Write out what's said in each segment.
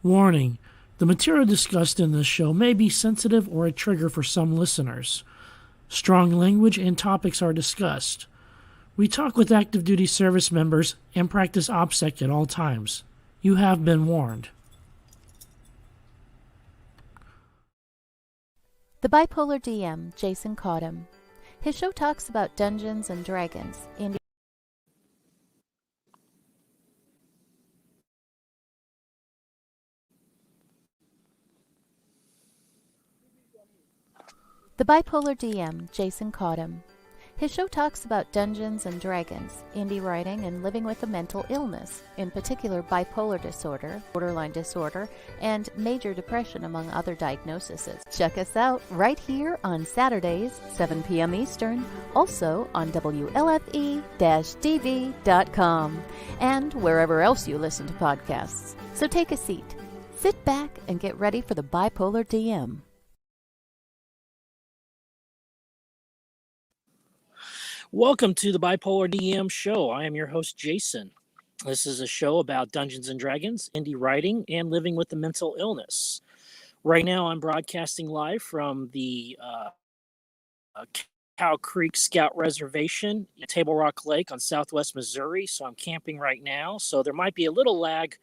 Warning: the material discussed in this show may be sensitive or a trigger for some listeners. Strong language and topics are discussed. We talk with active duty service members and practice OPSEC at all times. You have been warned. The Bipolar DM, Jason Caughtham. His show talks about Dungeons and Dragons and The Bipolar DM, Jason Caughtham. His show talks about Dungeons and Dragons, indie writing, and living with a mental illness, in particular bipolar disorder, borderline disorder, and major depression, among other diagnoses. Check us out right here on Saturdays, 7 p.m. Eastern, also on WLFE-DB.com, and wherever else you listen to podcasts. So take a seat, sit back, and get ready for the Bipolar DM. Welcome to the Bipolar DM show. I am your host, Jason. This is a show about Dungeons and Dragons, indie writing, and living with a mental illness. Right now, I'm broadcasting live from the Cow Creek Scout Reservation in Table Rock Lake on Southwest Missouri. So I'm camping right now. So there might be a little lag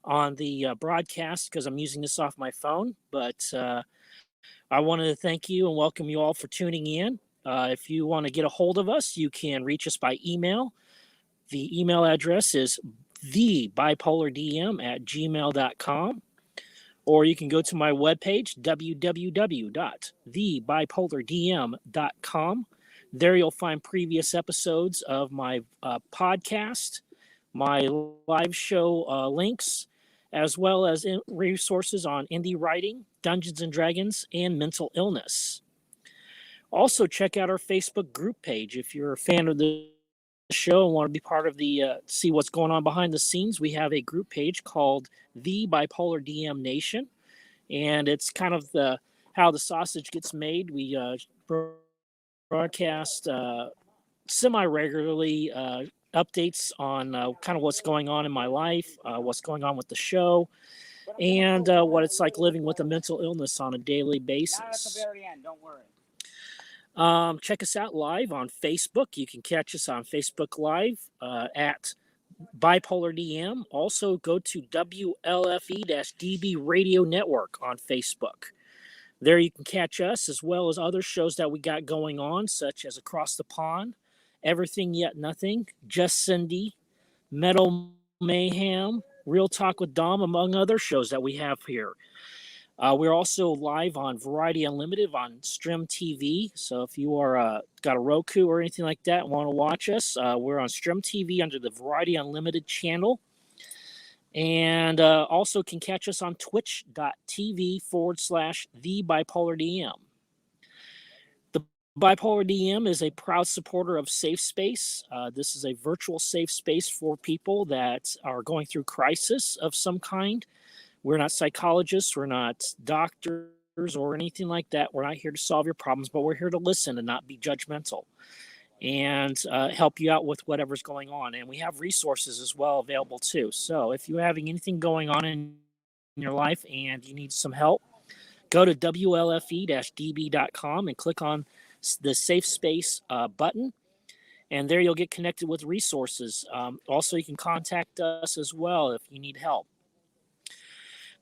on the broadcast because I'm using this off my phone. But I wanted to thank you and welcome you all for tuning in. If you want to get a hold of us, you can reach us by email. The email address is thebipolardm@gmail.com, or you can go to my webpage, www.thebipolardm.com. There you'll find previous episodes of my podcast, my live show links, as well as resources on indie writing, Dungeons and Dragons, and mental illness. Also, check out our Facebook group page. If you're a fan of the show and want to be part of the, see what's going on behind the scenes, we have a group page called The Bipolar DM Nation. And it's kind of how the sausage gets made. We broadcast semi-regularly updates on kind of what's going on in my life, what's going on with the show, and what it's like living with a mental illness on a daily basis. Not at the very end, don't worry. Check us out live on Facebook. You can catch us on Facebook Live at Bipolar DM. Also, go to WLFE-DB Radio Network on Facebook. There you can catch us as well as other shows that we got going on, such as Across the Pond, Everything Yet Nothing, Just Cindy, Metal Mayhem, Real Talk with Dom, among other shows that we have here. We're also live on Variety Unlimited on Stream TV. So if you are got a Roku or anything like that and want to watch us, we're on Stream TV under the Variety Unlimited channel. And also can catch us on twitch.tv/TheBipolarDM. The Bipolar DM is a proud supporter of Safe Space. This is a virtual safe space for people that are going through crisis of some kind. We're not psychologists, we're not doctors or anything like that. We're not here to solve your problems, but we're here to listen and not be judgmental and help you out with whatever's going on. And we have resources as well available too. So if you're having anything going on in your life and you need some help, go to WLFE-DB.com and click on the Safe Space button. And there you'll get connected with resources. Also, you can contact us as well if you need help.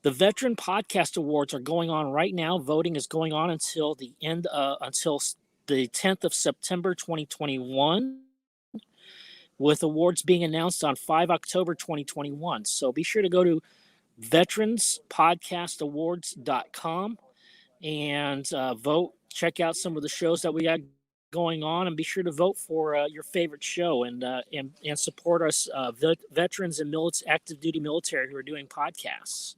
The Veteran Podcast Awards are going on right now. Voting is going on until the 10th of September 2021, with awards being announced on 5 October 2021. So be sure to go to veteranspodcastawards.com and vote. Check out some of the shows that we got going on, and be sure to vote for your favorite show and support us veterans and active duty military who are doing podcasts.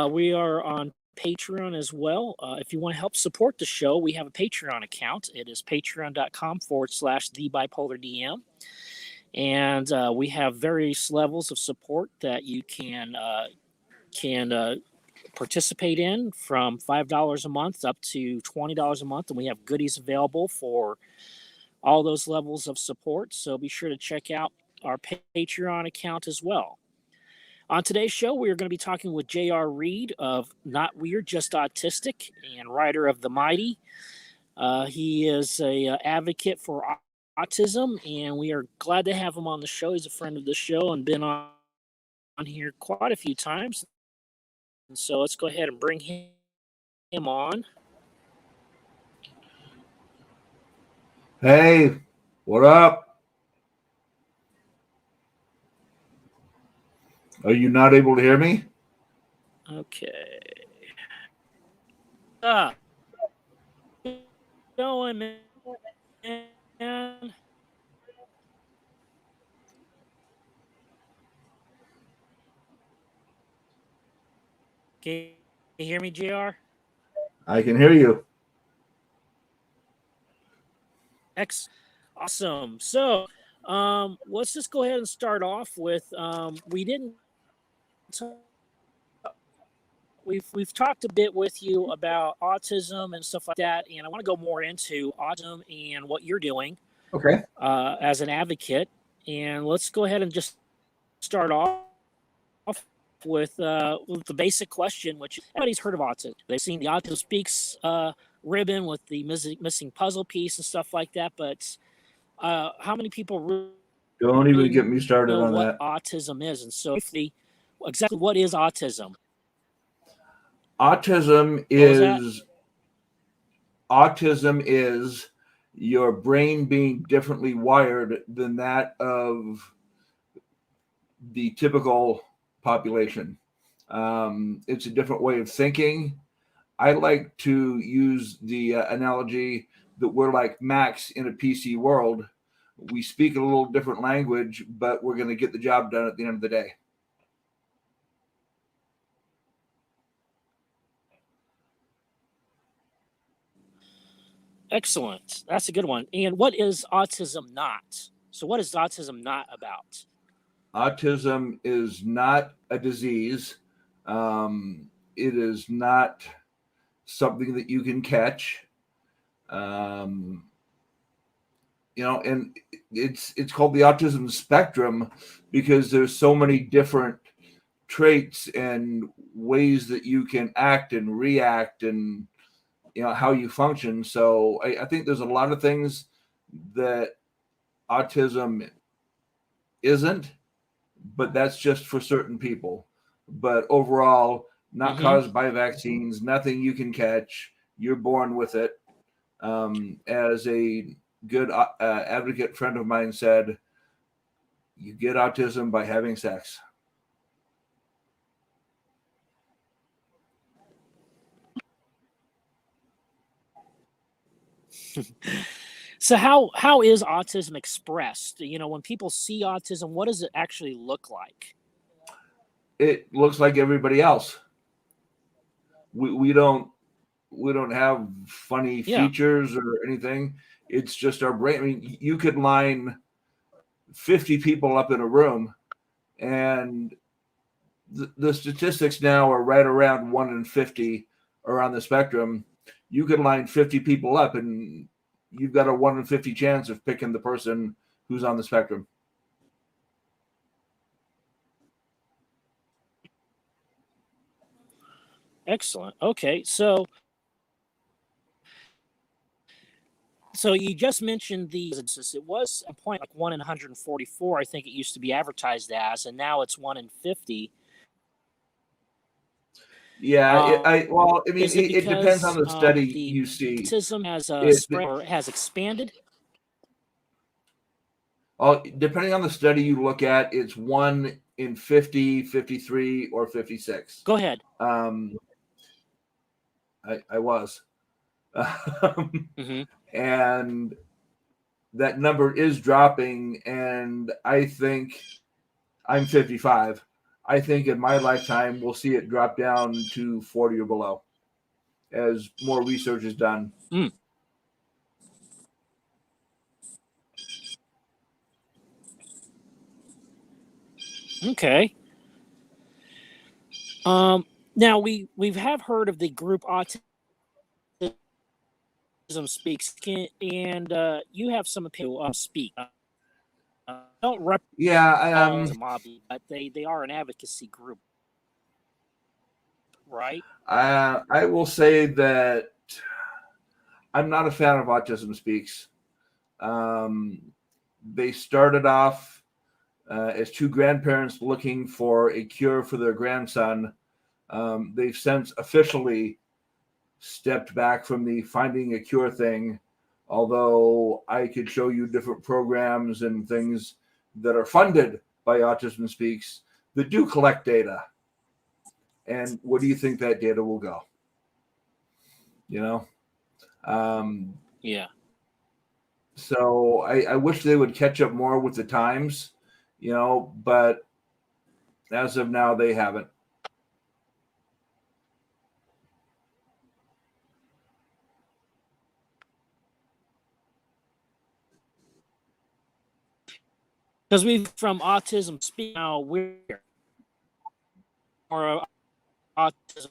We are on Patreon as well. If you want to help support the show, we have a Patreon account. It is patreon.com/TheBipolarDM. And we have various levels of support that you can participate in, from $5 a month up to $20 a month. And we have goodies available for all those levels of support. So be sure to check out our Patreon account as well. On today's show, we are going to be talking with J.R. Reed of Not Weird, Just Autistic and writer of The Mighty. He is a advocate for autism, and we are glad to have him on the show. He's a friend of the show and been on here quite a few times. And so let's go ahead and bring him on. Hey, what up? Are you not able to hear me? Okay. Going, man. Can you hear me, JR? I can hear you. Awesome. So, let's just go ahead and start off with we didn't. We've talked a bit with you about autism and stuff like that, and I want to go more into autism and what you're doing Okay. as an advocate. And let's go ahead and just start off with the basic question, which everybody's heard of autism. They've seen the Autism Speaks ribbon with the missing puzzle piece and stuff like that. But how many people Don't even really get me started know on what that. autism is? And so, exactly what is autism? Autism is your brain being differently wired than that of the typical population. It's a different way of thinking. I like to use the analogy that we're like Macs in a PC world. We speak a little different language, but we're going to get the job done at the end of the day. Excellent. That's a good one. And what is autism not? So, what is autism not about? Autism is not a disease. It is not something that you can catch. And it's called the autism spectrum because there's so many different traits and ways that you can act and react and how you function. So I think there's a lot of things that autism isn't, but that's just for certain people. But overall, not caused by vaccines, nothing you can catch. You're born with it. As a good advocate friend of mine said, you get autism by having sex. So, how is autism expressed? When people see autism, what does it actually look like? It looks like everybody else. We don't have funny features or anything. It's just our brain. I mean, you could line 50 people up in a room, and the statistics now are right around 1 in 50 around the spectrum. You could line 50 people up, and you've got a 1 in 50 chance of picking the person who's on the spectrum. Excellent. Okay, so you just mentioned it was a point like 1 in 144. I think it used to be advertised as, and now it's 1 in 50. Yeah, it depends on the study you see. Autism has expanded. Depending on the study you look at, it's 1 in 50, 53, or 56. Go ahead. I was. And that number is dropping, and I think I'm 55. I think in my lifetime we'll see it drop down to 40 or below as more research is done. Okay. Now we've heard of the group Autism Speaks, and you have some opinion. Speak. don't represent Yeah. autism, obviously, but they are an advocacy group, right? I will say that I'm not a fan of Autism Speaks. Um, they started off as two grandparents looking for a cure for their grandson. They've since officially stepped back from the finding a cure thing, although I could show you different programs and things that are funded by Autism Speaks that do collect data. And where do you think that data will go? You know? Yeah. So I wish they would catch up more with the times, but as of now, they haven't. Because we from Autism Speak now we're or autism.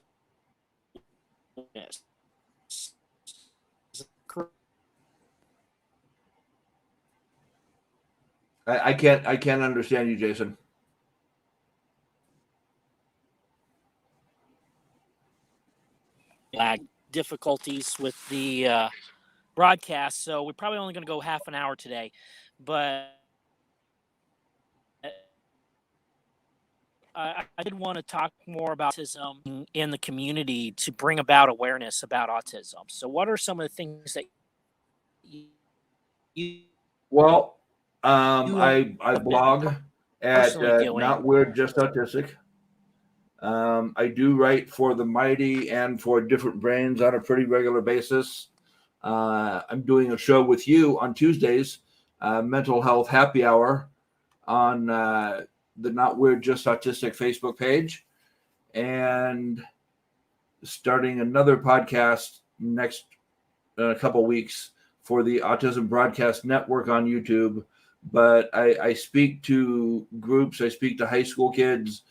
I can't understand you, Jason. Difficulties with the broadcast, so we're probably only going to go half an hour today. But I did want to talk more about autism in the community to bring about awareness about autism. So, what are some of the things that you Well, you I have been blog at personally doing? Not Weird Just Autistic. I do write for the Mighty and for Different Brains on a pretty regular basis. I'm doing a show with you on Tuesdays, Mental Health Happy Hour, on the Not Weird Just Autistic Facebook page, and starting another podcast next couple weeks for the Autism Broadcast Network on YouTube. But I speak to groups, I speak to high school kids,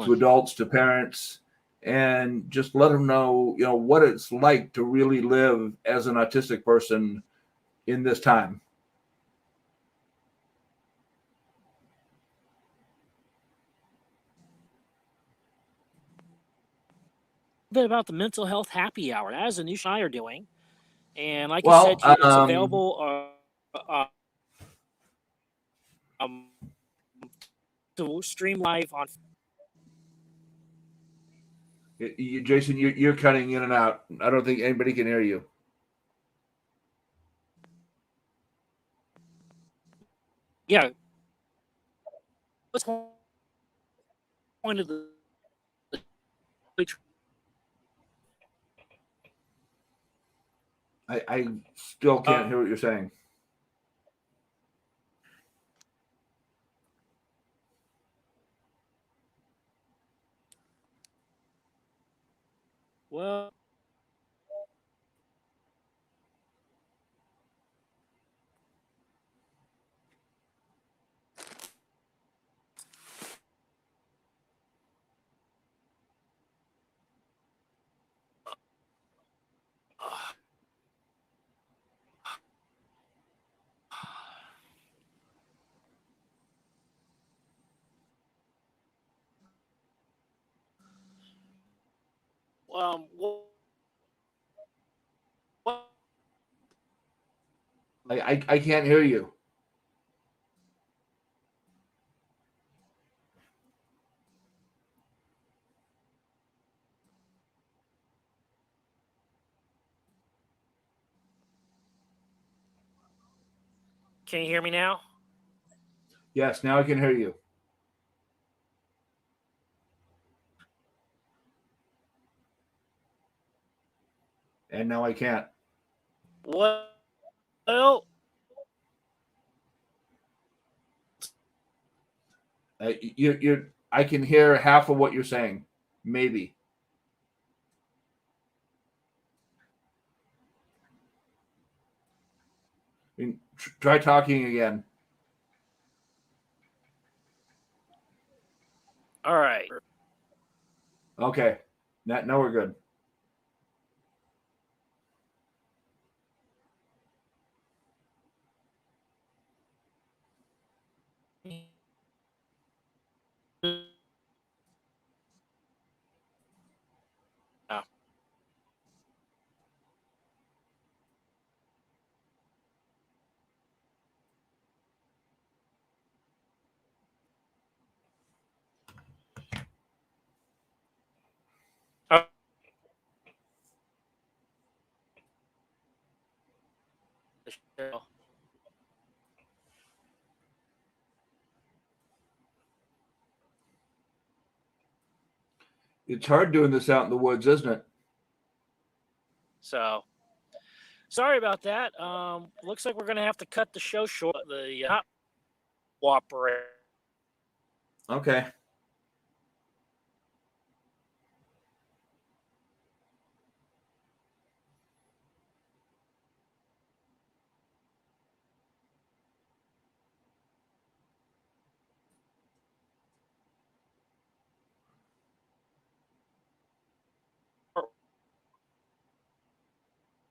to adults, to parents, and just let them know, what it's like to really live as an autistic person in this time. A bit about the Mental Health Happy Hour. That is a new show I are doing, and like I Well, said, it's available um, to stream live on. Jason, you're cutting in and out. I don't think anybody can hear you. Yeah, what's the point of the I still can't hear what you're saying. well? What, I can't hear you. can you hear me now? Yes, now I can hear you. And now I can't. Well, I can hear half of what you're saying, maybe. I mean, try talking again. all right. Okay, now we're good. It's hard doing this out in the woods, isn't it? So sorry about that. Looks like we're going to have to cut the show short. The not cooperate. Okay.